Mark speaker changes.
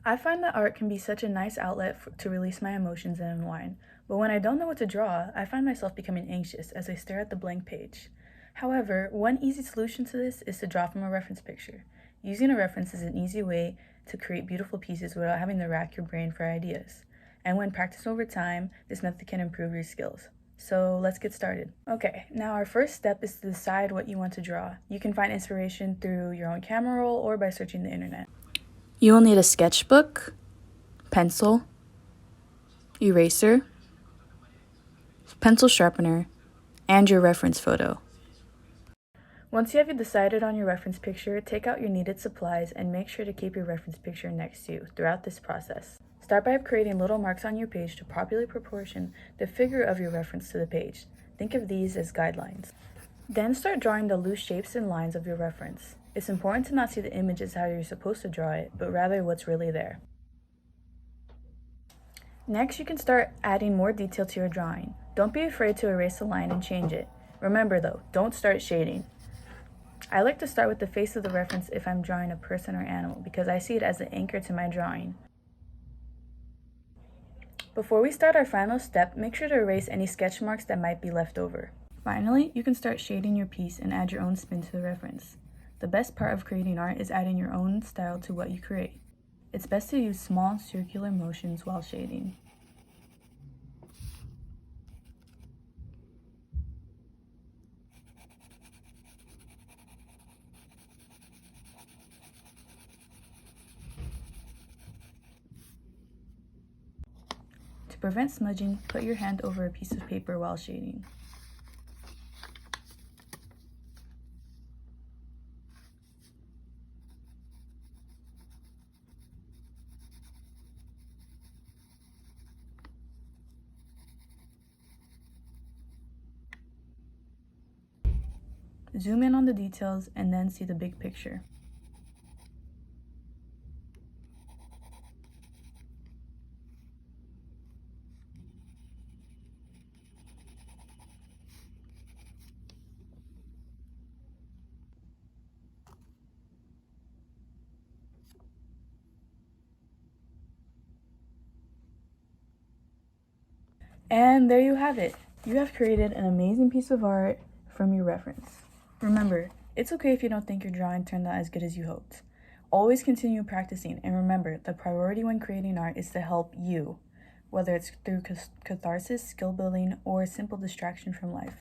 Speaker 1: I find that art can be such a nice outlet to release my emotions and unwind, but when I don't know what to draw, I find myself becoming anxious as I stare at the blank page. However, one easy solution to this is to draw from a reference picture. Using a reference is an easy way to create beautiful pieces without having to rack your brain for ideas. And when practiced over time, this method can improve your skills. So let's get started. Okay, now our first step is to decide what you want to draw. You can find inspiration through your own camera roll or by searching the internet.
Speaker 2: You will need a sketchbook, pencil, eraser, pencil sharpener, and your reference photo.
Speaker 1: Once you have decided on your reference picture, take out your needed supplies and make sure to keep your reference picture next to you throughout this process. Start by creating little marks on your page to properly proportion the figure of your reference to the page. Think of these as guidelines. Then start drawing the loose shapes and lines of your reference. It's important to not see the image as how you're supposed to draw it, but rather what's really there. Next, you can start adding more detail to your drawing. Don't be afraid to erase a line and change it. Remember though, don't start shading. I like to start with the face of the reference if I'm drawing a person or animal because I see it as the anchor to my drawing. Before we start our final step, make sure to erase any sketch marks that might be left over. Finally, you can start shading your piece and add your own spin to the reference. The best part of creating art is adding your own style to what you create. It's best to use small circular motions while shading. To prevent smudging, put your hand over a piece of paper while shading. Zoom in on the details and then see the big picture. And there you have it. You have created an amazing piece of art from your reference. Remember, it's okay if you don't think your drawing turned out as good as you hoped. Always continue practicing, and remember, the priority when creating art is to help you, whether it's through catharsis, skill building, or a simple distraction from life.